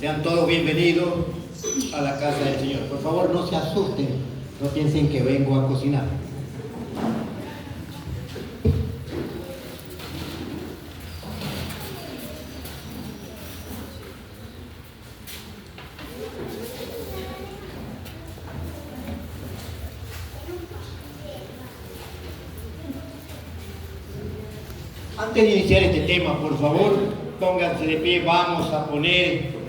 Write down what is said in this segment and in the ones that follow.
Sean todos bienvenidos a la casa del Señor. Por favor, no se asusten, no piensen que vengo a cocinar. Antes de iniciar este tema, por favor, pónganse de pie. Vamos a poner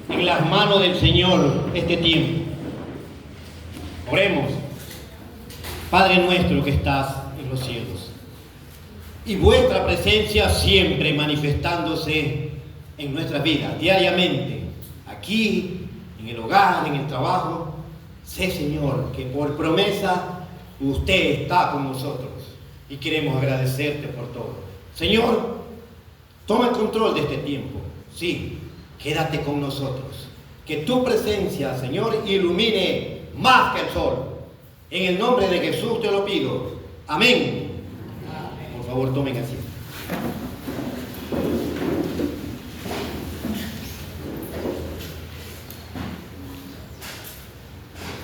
en las manos del Señor este tiempo. Oremos. Padre nuestro que estás en los cielos, y vuestra presencia siempre manifestándose en nuestras vidas, diariamente, aquí, en el hogar, en el trabajo. Sé, Señor, que por promesa usted está con nosotros y queremos agradecerte por todo. Señor, toma el control de este tiempo. Sí, quédate con nosotros. Que tu presencia, Señor, ilumine más que el sol. En el nombre de Jesús te lo pido. Amén. Por favor, tomen asiento.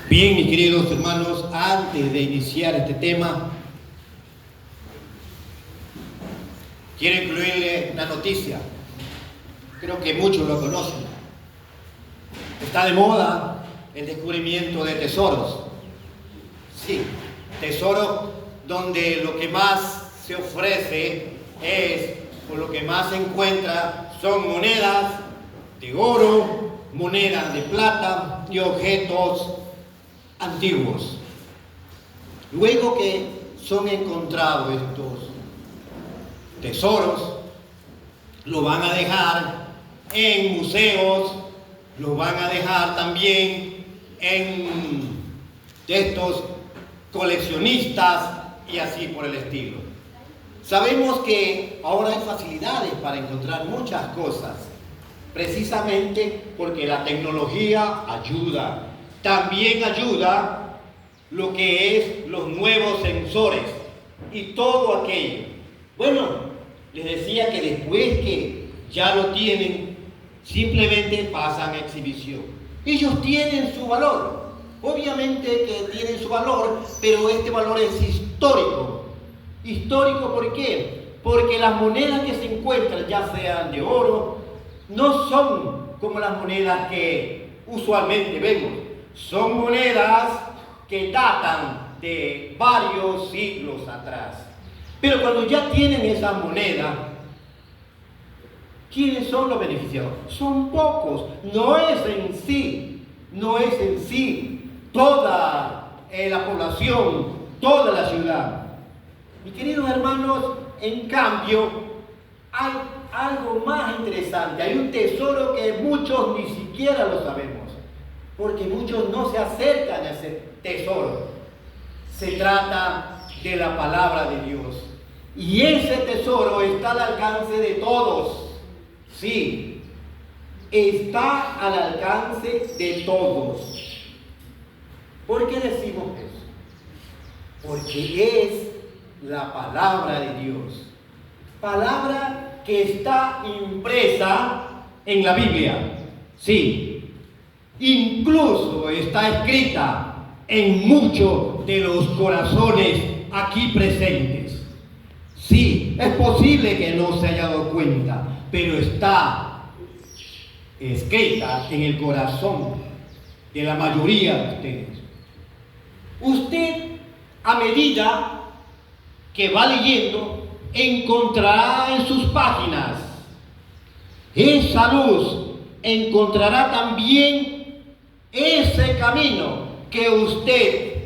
Bien, mis queridos hermanos, antes de iniciar este tema, quiero incluirle una noticia. Creo que muchos lo conocen. Está de moda el descubrimiento de tesoros. Sí, tesoros donde lo que más se ofrece o lo que más se encuentra son monedas de oro, monedas de plata y objetos antiguos. Luego que son encontrados estos tesoros, lo van a dejar en museos, lo van a dejar también en estos coleccionistas y así por el estilo. Sabemos que ahora hay facilidades para encontrar muchas cosas, precisamente porque la tecnología ayuda. También ayuda lo que es los nuevos sensores y todo aquello. Bueno, les decía que después que ya lo tienen, simplemente pasan a exhibición. Ellos tienen su valor. Obviamente que tienen su valor, pero este valor es histórico. ¿Histórico por qué? Porque las monedas que se encuentran, ya sean de oro, no son como las monedas que usualmente vemos. Son monedas que datan de varios siglos atrás. Pero cuando ya tienen esa moneda, ¿quiénes son los beneficiados? Son pocos. No es en sí toda la población, toda la ciudad. Mis queridos hermanos, en cambio, hay algo más interesante. Hay un tesoro que muchos ni siquiera lo sabemos, porque muchos no se acercan a ese tesoro. Se trata de la palabra de Dios. Y ese tesoro está al alcance de todos. Sí, está al alcance de todos. ¿Por qué decimos eso? Porque es la palabra de Dios. Palabra que está impresa en la Biblia. Sí, incluso está escrita en muchos de los corazones aquí presentes. Sí, es posible que no se haya dado cuenta, pero está escrita en el corazón de la mayoría de ustedes. Usted, a medida que va leyendo, encontrará en sus páginas esa luz, encontrará también ese camino que usted,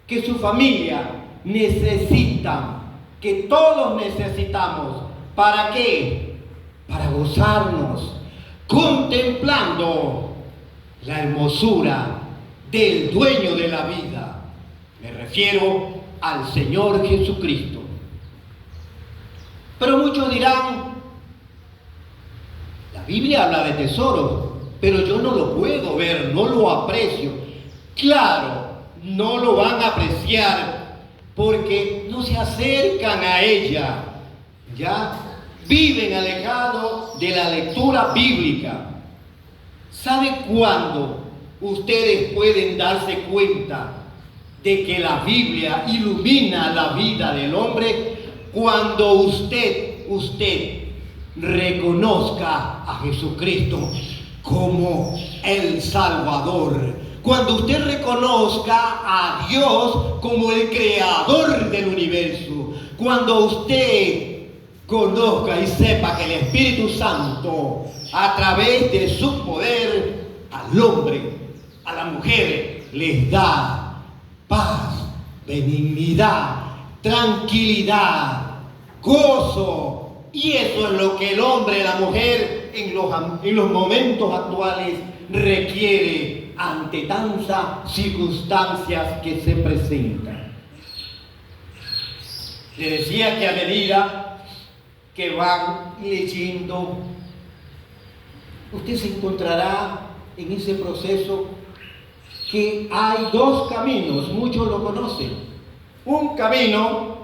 que su familia necesitan, que todos necesitamos. ¿Para qué? Para gozarnos, contemplando la hermosura del dueño de la vida. Me refiero al Señor Jesucristo. Pero muchos dirán, la Biblia habla de tesoros, pero yo no lo puedo ver, no lo aprecio. Claro, no lo van a apreciar porque no se acercan a ella, ya viven alejados de la lectura bíblica. ¿Sabe cuándo ustedes pueden darse cuenta de que la Biblia ilumina la vida del hombre? Cuando usted reconozca a Jesucristo como el Salvador. Cuando usted reconozca a Dios como el creador del universo. Cuando usted conozca y sepa que el Espíritu Santo, a través de su poder, al hombre, a la mujer, les da paz, benignidad, tranquilidad, gozo. Y eso es lo que el hombre y la mujer en los momentos actuales requiere ante tantas circunstancias que se presentan. Le decía que a medida que van leyendo, usted se encontrará en ese proceso que hay dos caminos, muchos lo conocen. Un camino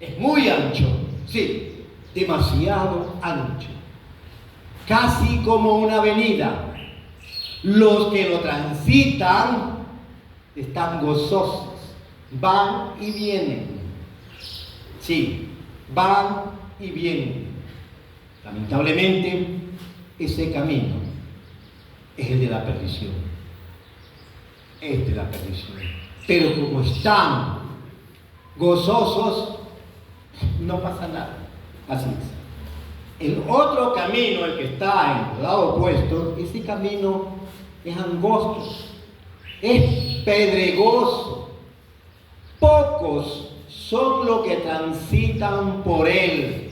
es muy ancho, sí, demasiado ancho, casi como una avenida. Los que lo transitan están gozosos, van y vienen. Sí, van y vienen. Lamentablemente, ese camino es el de la perdición. Es de la perdición. Pero como están gozosos, no pasa nada. Así es. El otro camino, el que está en el lado opuesto, ese camino es angosto, es pedregoso. Pocos son los que transitan por él,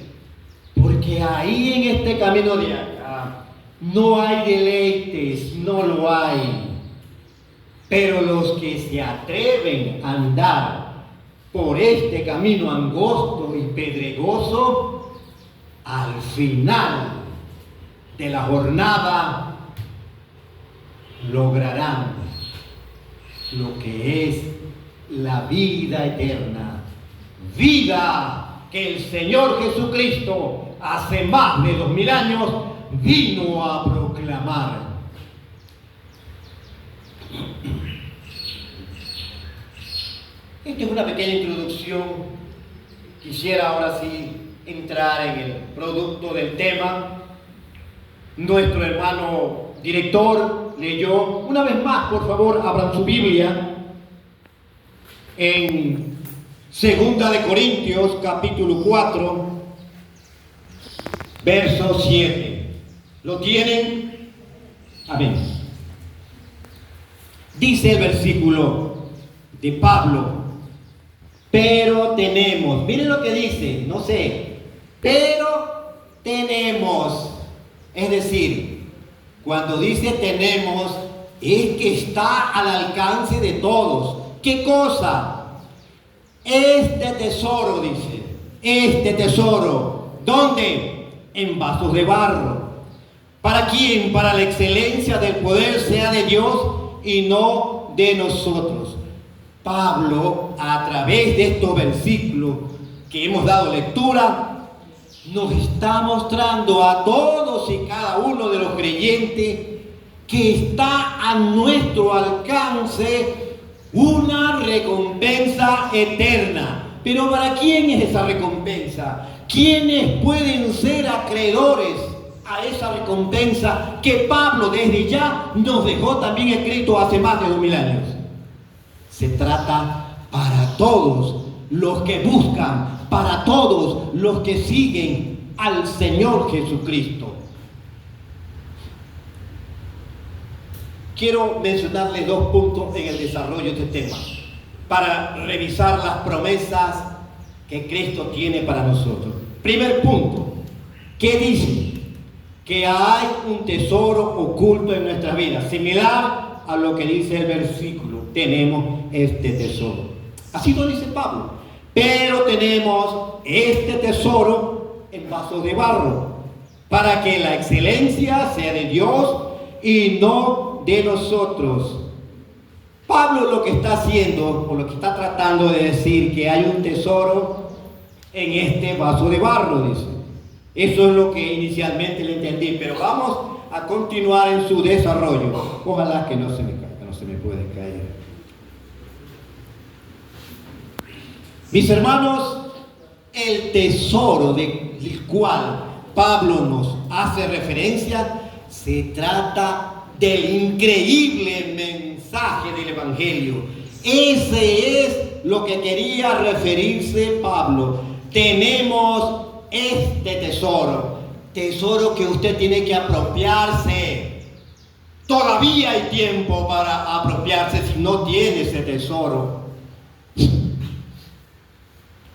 porque ahí en este camino de acá no hay deleites, no lo hay. Pero los que se atreven a andar por este camino angosto y pedregoso, al final de la jornada lograrán lo que es la vida eterna, vida que el Señor Jesucristo hace más de 2000 años vino a proclamar. Esta es una pequeña introducción. Quisiera ahora sí entrar en el producto del tema. Nuestro hermano director leyó, una vez más, por favor, abran su Biblia en 2 de Corintios, capítulo 4, verso 7. ¿Lo tienen? Amén. Dice el versículo de Pablo: pero tenemos, miren lo que dice, no sé, pero tenemos, es decir, cuando dice tenemos, es que está al alcance de todos. ¿Qué cosa? Este tesoro, dice, este tesoro, ¿dónde? En vasos de barro. ¿Para quién? Para la excelencia del poder sea de Dios y no de nosotros. Pablo, a través de estos versículos que hemos dado lectura, nos está mostrando a todos y cada uno de los creyentes que está a nuestro alcance una recompensa eterna. Pero ¿para quién es esa recompensa? ¿Quiénes pueden ser acreedores a esa recompensa que Pablo desde ya nos dejó también escrito hace más de 2000 años? Se trata para todos los que buscan, para todos los que siguen al Señor Jesucristo. Quiero mencionarles dos puntos en el desarrollo de este tema, para revisar las promesas que Cristo tiene para nosotros. Primer punto, ¿qué dice? Que hay un tesoro oculto en nuestras vidas, similar a lo que dice el versículo. Tenemos este tesoro. Así lo dice Pablo. Pero tenemos este tesoro en vasos de barro, para que la excelencia sea de Dios y no de nosotros. Pablo lo que está haciendo, o lo que está tratando de decir, que hay un tesoro en este vaso de barro, dice. Eso es lo que inicialmente le entendí, pero vamos a continuar en su desarrollo. Ojalá que no se me caiga, no se me puede caer. Mis hermanos, el tesoro del cual Pablo nos hace referencia se trata del increíble mensaje del Evangelio. Ese es lo que quería referirse Pablo. Tenemos este tesoro que usted tiene que apropiarse. Todavía hay tiempo para apropiarse si no tiene ese tesoro.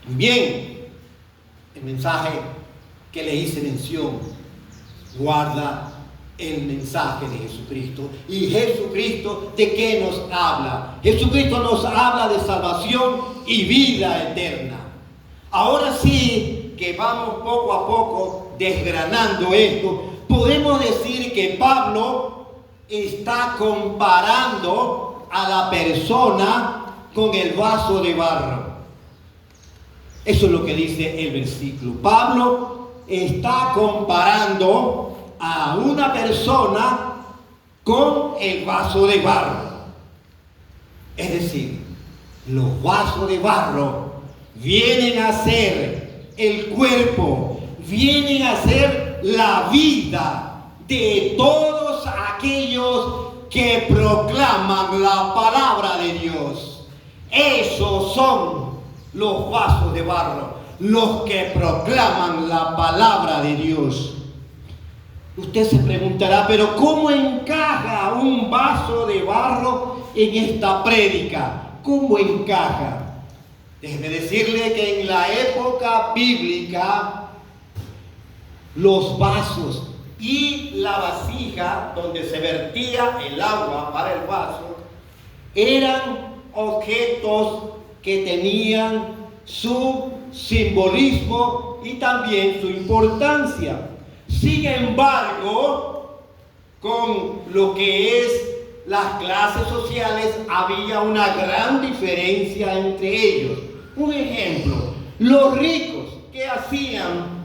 Bien, el mensaje que le hice mención guarda el mensaje de Jesucristo. ¿Y Jesucristo de qué nos habla? Jesucristo nos habla de salvación y vida eterna. Ahora sí que vamos poco a poco desgranando esto. Podemos decir que Pablo está comparando a la persona con el vaso de barro. Eso es lo que dice el versículo. Pablo está comparando a una persona con el vaso de barro. Es decir, los vasos de barro vienen a ser el cuerpo, vienen a ser la vida de todos aquellos que proclaman la palabra de Dios. Esos son los vasos de barro, los que proclaman la palabra de Dios. Usted se preguntará, pero ¿cómo encaja un vaso de barro en esta prédica? ¿Cómo encaja? Déjeme decirle que en la época bíblica, los vasos y la vasija donde se vertía el agua para el vaso eran objetos que tenían su simbolismo y también su importancia. Sin embargo, con lo que es las clases sociales había una gran diferencia entre ellos. Un ejemplo, los ricos, ¿qué hacían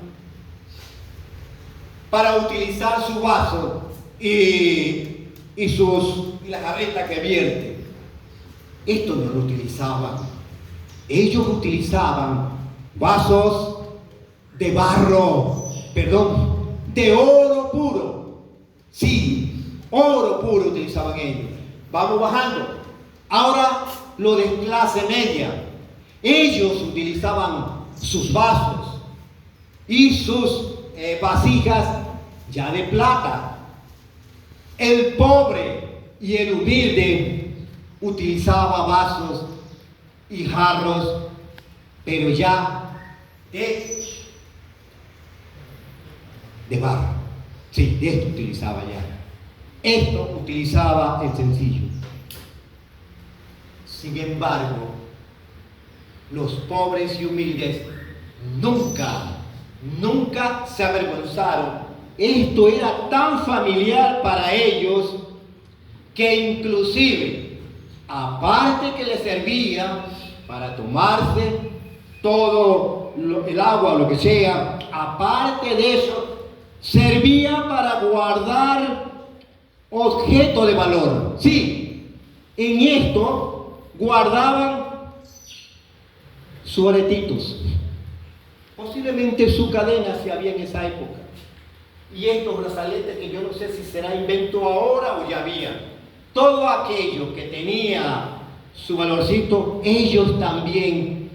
para utilizar su vaso y la jarreta que vierte? Esto no lo utilizaban. Ellos utilizaban vasos de de oro puro. Sí, oro puro utilizaban ellos. Vamos bajando. Ahora lo de clase media. Ellos utilizaban sus vasos y sus vasijas ya de plata. El pobre y el humilde utilizaba vasos y jarros, pero ya de barro. Sí, de esto utilizaba ya. Esto utilizaba el sencillo. Sin embargo, los pobres y humildes nunca se avergonzaron. Esto era tan familiar para ellos que inclusive, aparte que les servía para tomarse todo el agua o lo que sea, aparte de eso, servía para guardar objetos de valor. Sí, en esto guardaban sus aretitos, posiblemente su cadena si había en esa época, y estos brazaletes que yo no sé si será invento ahora o ya había. Todo aquello que tenía su valorcito, ellos también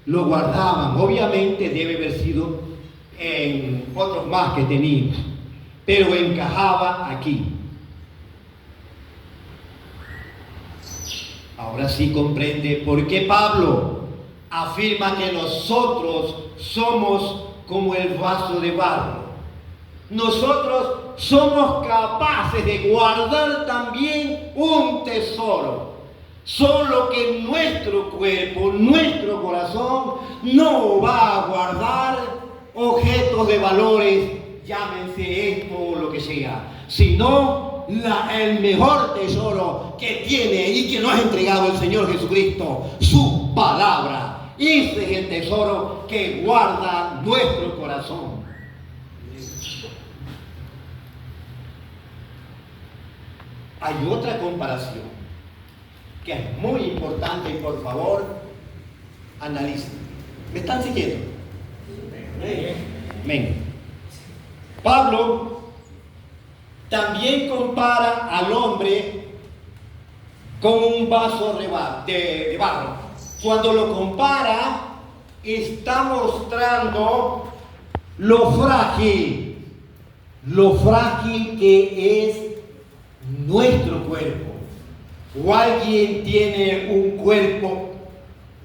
lo guardaban. Obviamente debe haber sido en otros más que tenían, pero encajaba aquí. Ahora sí comprende por qué Pablo afirma que nosotros somos como el vaso de barro. Nosotros somos capaces de guardar también un tesoro. Solo que nuestro cuerpo, nuestro corazón, no va a guardar objetos de valores, llámense esto o lo que sea, sino el mejor tesoro que tiene y que nos ha entregado el Señor Jesucristo, su palabra. Ese es el tesoro que guarda nuestro corazón. hay otra comparación que es muy importante y por favor, analicen. ¿Me están siguiendo? Amén. Pablo también compara al hombre con un vaso de barro. Cuando lo compara, está mostrando lo frágil que es nuestro cuerpo. O alguien tiene un cuerpo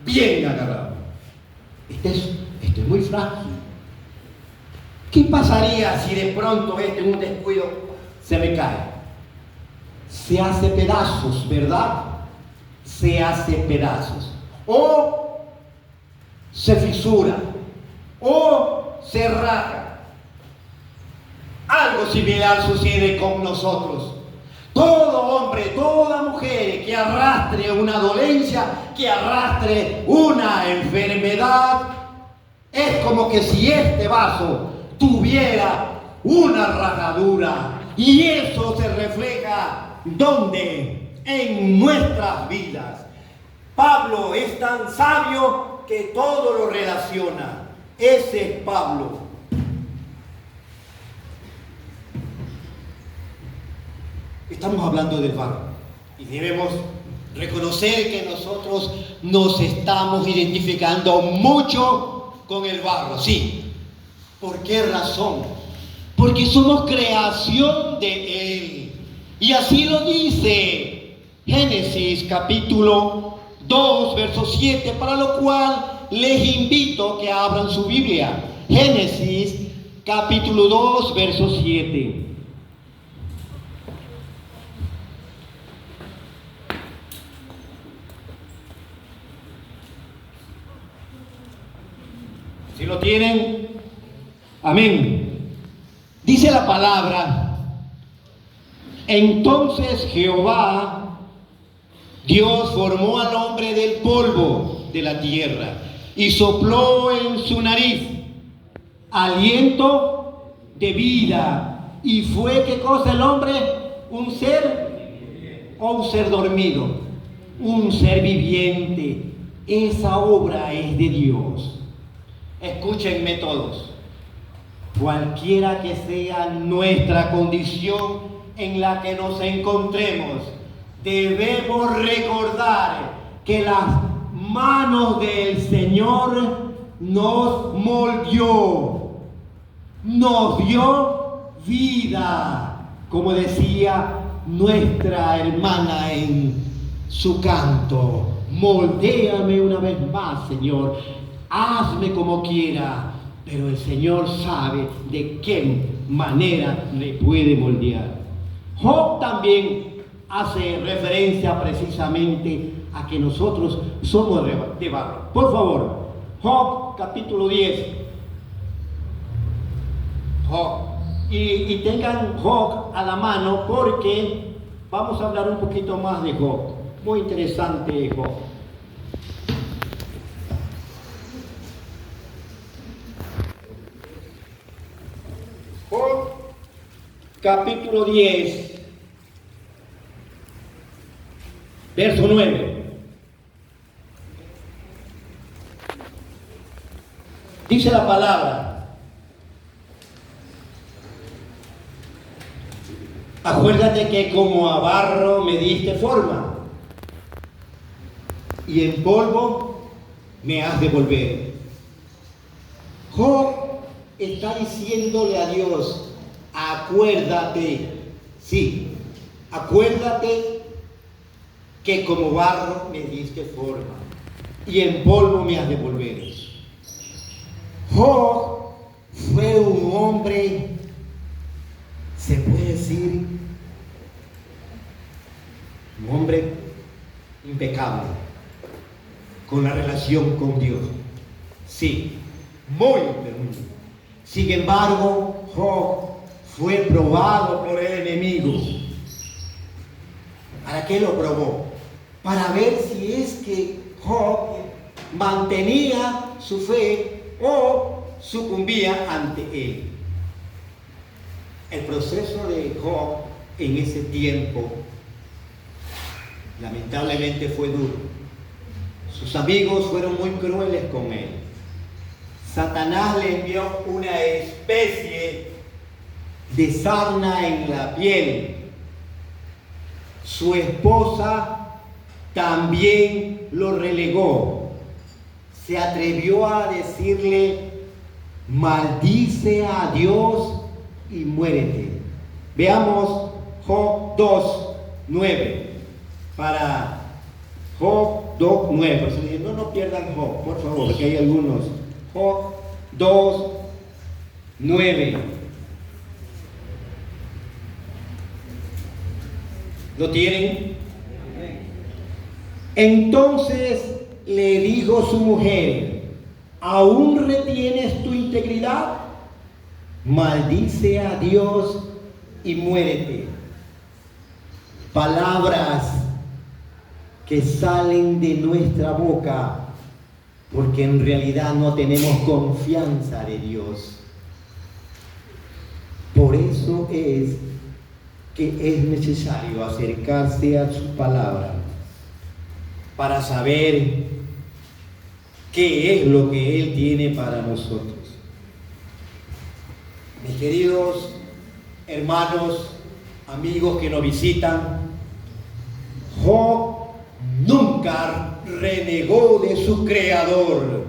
bien agarrado. Este es muy frágil. ¿Qué pasaría si de pronto en un descuido se me cae? Se hace pedazos, ¿verdad? Se hace pedazos. O se fisura. O se raja. Algo similar sucede con nosotros. Todo hombre, toda mujer que arrastre una dolencia, que arrastre una enfermedad, es como que si este vaso tuviera una rajadura. Y eso se refleja, ¿dónde? En nuestras vidas. Pablo es tan sabio que todo lo relaciona. Ese es Pablo. Estamos hablando del barro y debemos reconocer que nosotros nos estamos identificando mucho con el barro. Sí. ¿Por qué razón? Porque somos creación de Él. Y así lo dice Génesis capítulo 2, verso 7, para lo cual les invito que abran su Biblia. Génesis capítulo 2, verso 7. Si lo tienen, amén. Dice la palabra: entonces Jehová, Dios, formó al hombre del polvo de la tierra y sopló en su nariz aliento de vida. ¿Y fue qué cosa el hombre? ¿Un ser o un ser dormido? Un ser viviente. Esa obra es de Dios. Escúchenme todos. Cualquiera que sea nuestra condición en la que nos encontremos, debemos recordar que las manos del Señor nos moldeó, nos dio vida, como decía nuestra hermana en su canto: moldéame una vez más, Señor, hazme como quiera. Pero el Señor sabe de qué manera le puede moldear. Job también hace referencia precisamente a que nosotros somos de barro. Por favor, Job capítulo 10. Job. Y tengan Job a la mano, porque vamos a hablar un poquito más de Job. Muy interesante Job. Job capítulo 10, verso 9. Dice la palabra: acuérdate que como a barro me diste forma, y en polvo me has de volver. Job está diciéndole a Dios: acuérdate, sí, acuérdate que como barro me diste forma y en polvo me has de volver. Job fue un hombre, se puede decir, un hombre impecable con la relación con Dios. Sí, muy impecable. Sin embargo, Job fue probado por el enemigo. ¿Para qué lo probó? Para ver si es que Job mantenía su fe o sucumbía ante él. El proceso de Job en ese tiempo Lamentablemente fue duro. Sus amigos fueron muy crueles con él. Satanás le envió una especie de sarna en la piel. Su esposa también lo relegó. Se atrevió a decirle: maldice a Dios y muérete. Veamos Job 2:9. Para Job 2:9. Por eso dije, no pierdan Job, por favor, porque hay algunos. Job 2:9. ¿Lo tienen? Entonces le dijo su mujer: ¿aún retienes tu integridad? Maldice a Dios y muérete. Palabras que salen de nuestra boca porque en realidad no tenemos confianza de Dios. Por eso es que es necesario acercarse a su palabra para saber qué es lo que Él tiene para nosotros. Mis queridos hermanos, amigos que nos visitan, Job nunca renegó de su Creador,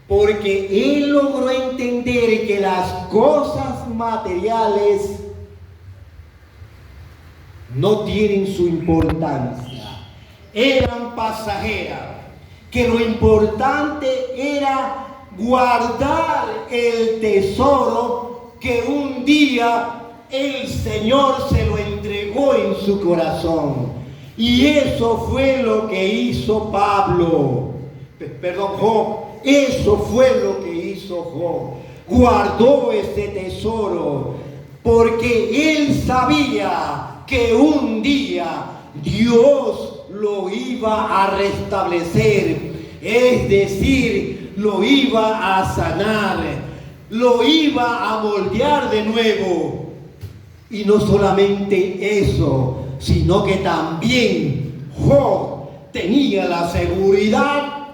porque él logró entender que las cosas materiales no tienen su importancia, eran pasajeras, que lo importante era guardar el tesoro que un día el Señor se lo entregó en su corazón. Y eso fue lo que hizo Job. Eso fue lo que hizo Job. Guardó ese tesoro porque él sabía que un día Dios lo iba a restablecer. Es decir, lo iba a sanar, lo iba a moldear de nuevo. Y no solamente eso, sino que también Job tenía la seguridad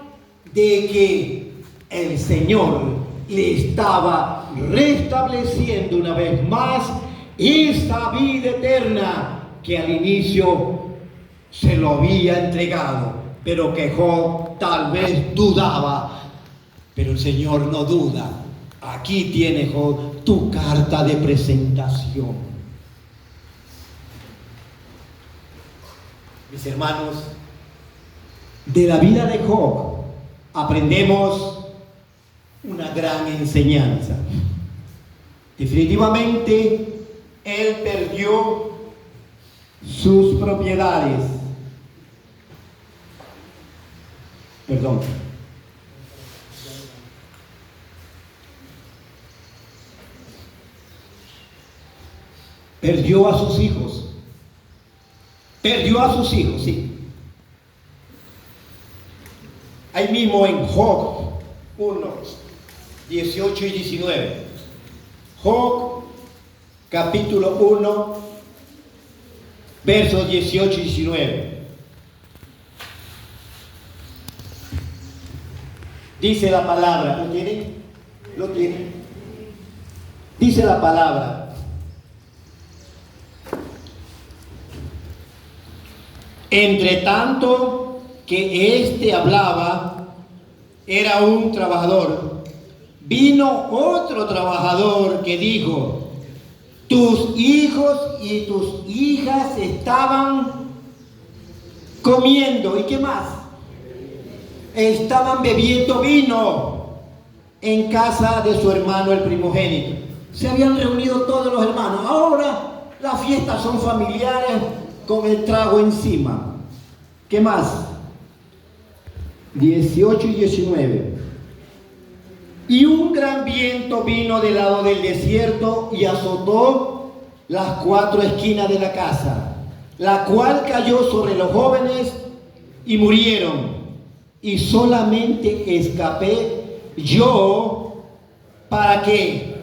de que el Señor le estaba restableciendo una vez más esa vida eterna que al inicio se lo había entregado, pero que Job tal vez dudaba. Pero el Señor no duda. Aquí tiene, Job, tu carta de presentación. Mis hermanos, de la vida de Job aprendemos una gran enseñanza. Definitivamente, él perdió sus propiedades. Perdió a sus hijos. Perdió a sus hijos, sí. Ahí mismo en Job 1, 18 y 19. Job, capítulo 1, versos 18 y 19. Dice la palabra, ¿lo tienen? ¿Lo tienen? Dice la palabra: entre tanto que éste hablaba, era un trabajador. Vino otro trabajador que dijo: tus hijos y tus hijas estaban comiendo. ¿Y qué más? Estaban bebiendo vino en casa de su hermano el primogénito. Se habían reunido todos los hermanos. Ahora las fiestas son familiares, con el trago encima. ¿Qué más? 18 y 19. Y un gran viento vino del lado del desierto y azotó las 4 esquinas de la casa, la cual cayó sobre los jóvenes y murieron. Y solamente escapé yo. ¿Para qué?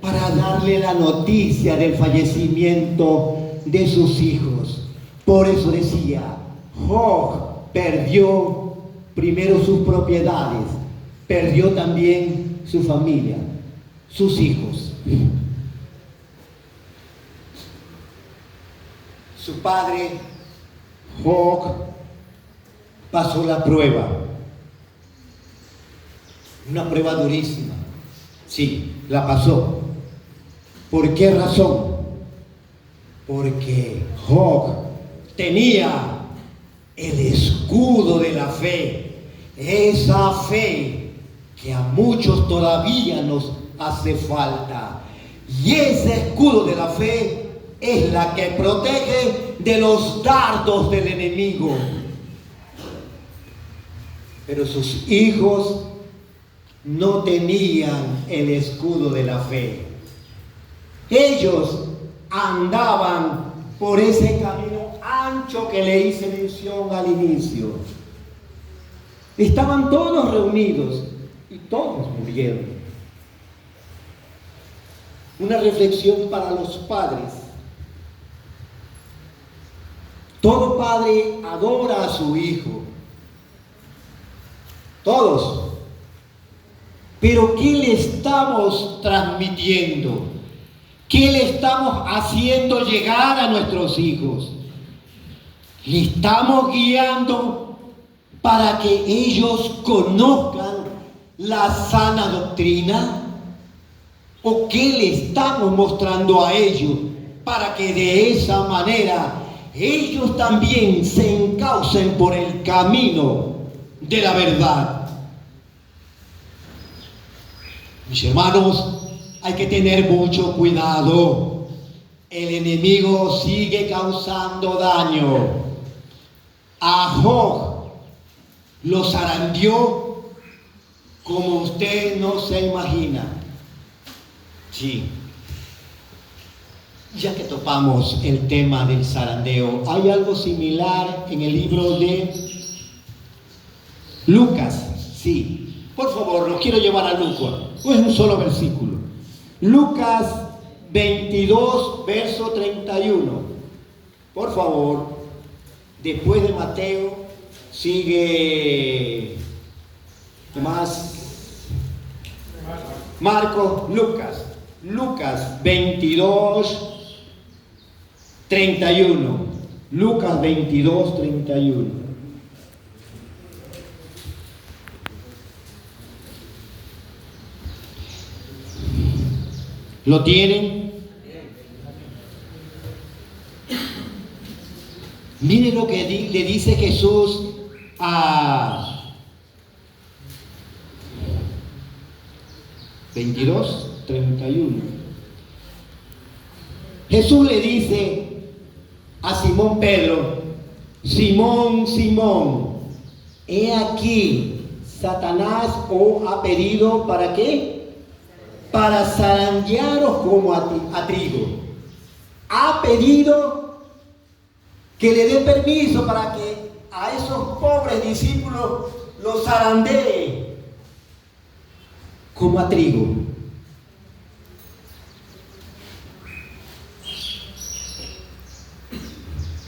Para darle la noticia del fallecimiento de sus hijos. Por eso decía: Job perdió primero sus propiedades, perdió también su familia, sus hijos. Su padre, Job, pasó la prueba. Una prueba durísima. Sí, la pasó. ¿Por qué razón? Porque Job tenía el escudo de la fe. Esa fe que a muchos todavía nos hace falta. Y ese escudo de la fe es la que protege de los dardos del enemigo. Pero sus hijos no tenían el escudo de la fe. Ellos andaban por ese camino ancho que le hice mención al inicio. Estaban todos reunidos y todos murieron. Una reflexión para los padres. Todo padre adora a su hijo. Todos. Pero ¿qué le estamos transmitiendo? ¿Qué le estamos haciendo llegar a nuestros hijos? ¿Le estamos guiando para que ellos conozcan la sana doctrina? ¿O qué le estamos mostrando a ellos para que de esa manera ellos también se encaucen por el camino de la verdad? Mis hermanos, hay que tener mucho cuidado. El enemigo sigue causando daño. A Job lo zarandeó como usted no se imagina. Sí. Ya que topamos el tema del zarandeo, hay algo similar en el libro de Lucas. Sí. Por favor, los quiero llevar a Lucas. Es un solo versículo. Lucas 22, verso 31. Por favor, después de Mateo, sigue más Marcos, Lucas. Lucas 22, 31. Lucas 22, 31. ¿Lo tienen? Miren lo que le dice Jesús a 22, 31. Jesús le dice a Simón Pedro: Simón, Simón, he aquí, Satanás os ha pedido, ¿para qué? Para zarandearos como a trigo. Ha pedido que le dé permiso para que a esos pobres discípulos los zarandee como a trigo.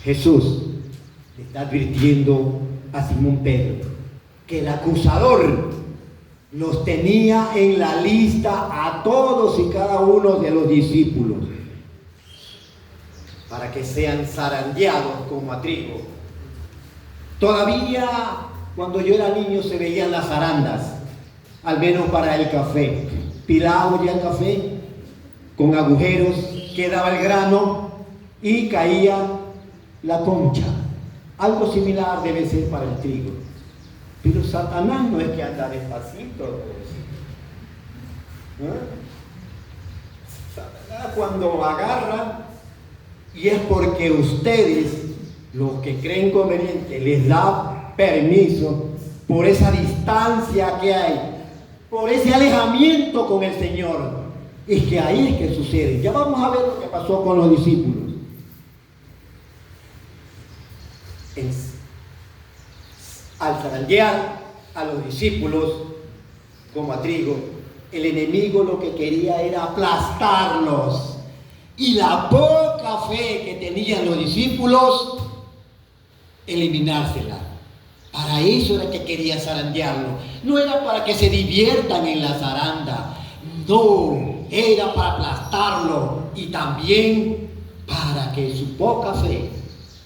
Jesús le está advirtiendo a Simón Pedro que el acusador los tenía en la lista a todos y cada uno de los discípulos para que sean zarandeados como a trigo. Todavía cuando yo era niño se veían las zarandas, al menos para el café. Pilado ya el café, con agujeros, quedaba el grano y caía la concha. Algo similar debe ser para el trigo. Pero Satanás no es que anda despacito. Satanás cuando agarra, y es porque ustedes, los que creen conveniente, les da permiso por esa distancia que hay, por ese alejamiento con el Señor. Es que ahí es que sucede. Ya vamos a ver lo que pasó con los discípulos. Al zarandear a los discípulos como a trigo, el enemigo lo que quería era aplastarlos. Y la poca fe que tenían los discípulos eliminársela. Para eso era que quería zarandearlo. No era para que se diviertan en la zaranda. No, era para aplastarlo y también para que su poca fe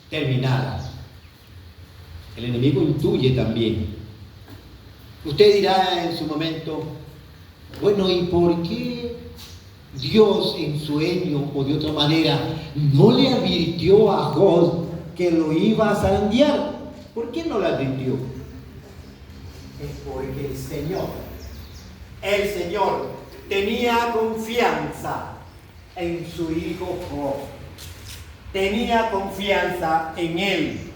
terminara. El enemigo intuye también. Usted dirá en su momento, bueno, ¿y por qué Dios en sueño o de otra manera no le advirtió a Job que lo iba a zarandear? ¿Por qué no le advirtió? Es porque el Señor tenía confianza en su hijo Job. Tenía confianza en él.